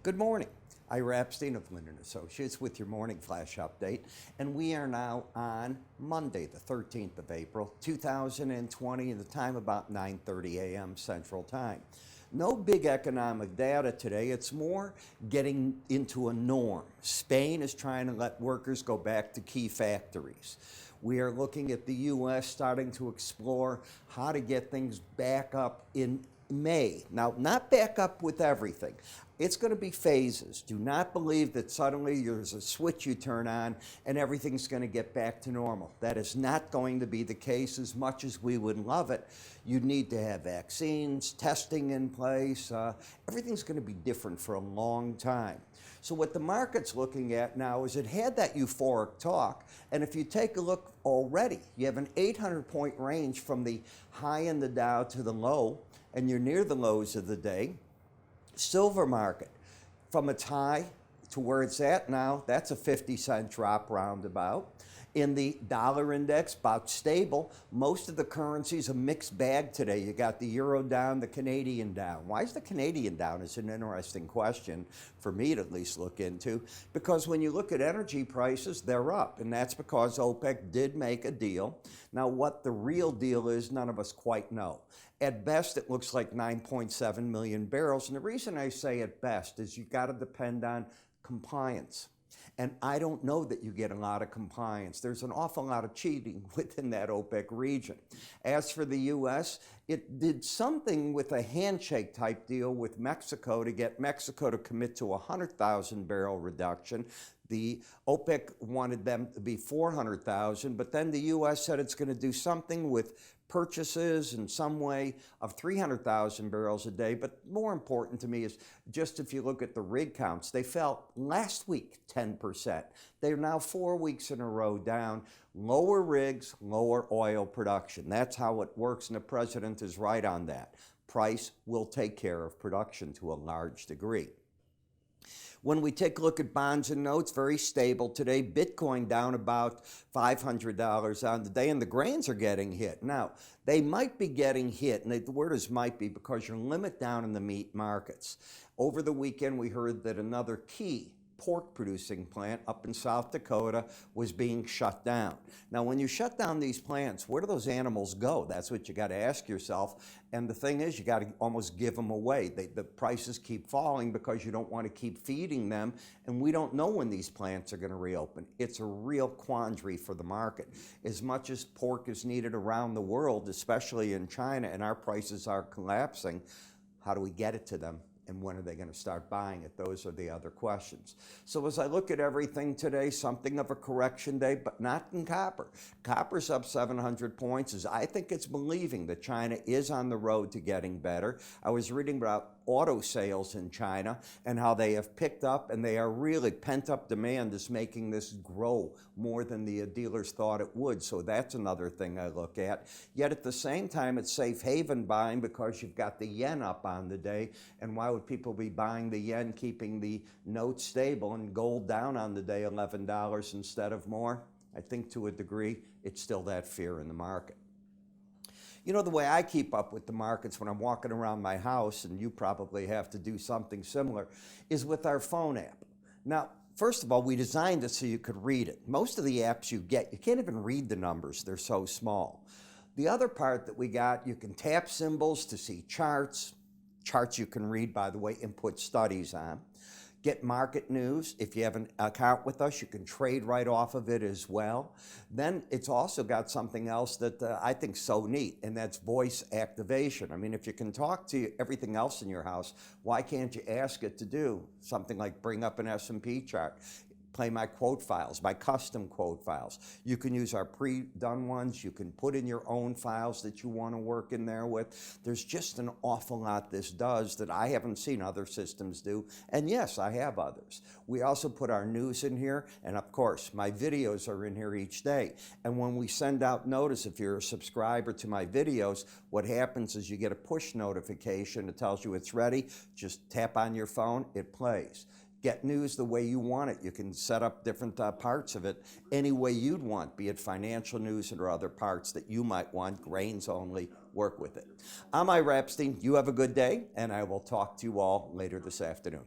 Good morning. Ira Epstein of Linn Associates with your morning flash update. And we are now on Monday, the 13th of April, 2020, and the time about 9:30 a.m. Central Time. No big economic data today. It's more getting into a norm. Spain is trying to let workers go back to key factories. We are looking at the U.S. starting to explore how to get things back up in May. Now, not back up with everything. It's going to be phases. Do not believe that suddenly there's a switch you turn on and everything's going to get back to normal. That is not going to be the case. As much as we would love it, you need to have vaccines, testing in place. Everything's going to be different for a long time. So what the market's looking at now is it had that euphoric talk, and if you take a look already, you have an 800-point range from the high in the Dow to the low, and you're near the lows of the day. Silver market, from its high to where it's at now, that's a 50-cent drop roundabout. In the dollar index, about stable. Most of the currencies a mixed bag today. You got the euro down, the Canadian down. Why is the Canadian down? Is an interesting question for me to at least look into, because when you look at energy prices, they're up, and that's because OPEC did make a deal. Now, what the real deal is, none of us quite know. At best, it looks like 9.7 million barrels, and the reason I say at best is you've got to depend on compliance. And I don't know that you get a lot of compliance. There's an awful lot of cheating within that OPEC region. As for the U.S., it did something with a handshake type deal with Mexico to get Mexico to commit to a 100,000 barrel reduction. The OPEC wanted them to be 400,000, but then the U.S. said it's going to do something with purchases in some way of 300,000 barrels a day. But more important to me is just if you look at the rig counts, they fell last week 10%. They're now 4 weeks in a row down. Lower rigs, lower oil production. That's how it works, and the president is right on that. Price will take care of production to a large degree. When we take a look at bonds and notes, very stable today. Bitcoin down about $500 on the day, and the grains are getting hit. Now, they might be getting hit, and the word is might be because you're limit down in the meat markets. Over the weekend, we heard that another key pork producing plant up in South Dakota was being shut down. Now, when you shut down these plants, where do those animals go? That's what you got to ask yourself. And the thing is, you got to almost give them away. The prices keep falling because you don't want to keep feeding them, and we don't know when these plants are going to reopen. It's a real quandary for the market. As much as pork is needed around the world, especially in China, and our prices are collapsing, how do we get it to them? And when are they going to start buying it? Those are the other questions. So as I look at everything today, something of a correction day, but not in copper. Copper's up 700 points. As I think it's believing that China is on the road to getting better. I was reading about auto sales in China and how they have picked up, and they are really pent-up demand is making this grow more than the dealers thought it would. So that's another thing I look at. Yet at the same time, it's safe haven buying because you've got the yen up on the day. And why would people be buying the yen, keeping the note stable, and gold down on the day $11 instead of more? I think to a degree, it's still that fear in the market. You know, the way I keep up with the markets when I'm walking around my house, and you probably have to do something similar, is with our phone app. Now, first of all, we designed it so you could read it. Most of the apps you get, you can't even read the numbers. They're so small. The other part that we got, you can tap symbols to see charts. Charts you can read, by the way, and put studies on. Get market news. If you have an account with us, you can trade right off of it as well. Then it's also got something else that I think is so neat, and that's voice activation. I mean, if you can talk to everything else in your house, why can't you ask it to do something like bring up an S&P chart? Play my quote files, my custom quote files. You can use our pre-done ones. You can put in your own files that you want to work in there with. There's just an awful lot this does that I haven't seen other systems do. And yes, I have others. We also put our news in here. And of course, my videos are in here each day. And when we send out notice, if you're a subscriber to my videos, what happens is you get a push notification that tells you it's ready. Just tap on your phone, it plays. Get news the way you want it. You can set up different parts of it any way you'd want, be it financial news or other parts that you might want, grains only, work with it. I'm Ira Epstein. You have a good day, and I will talk to you all later this afternoon.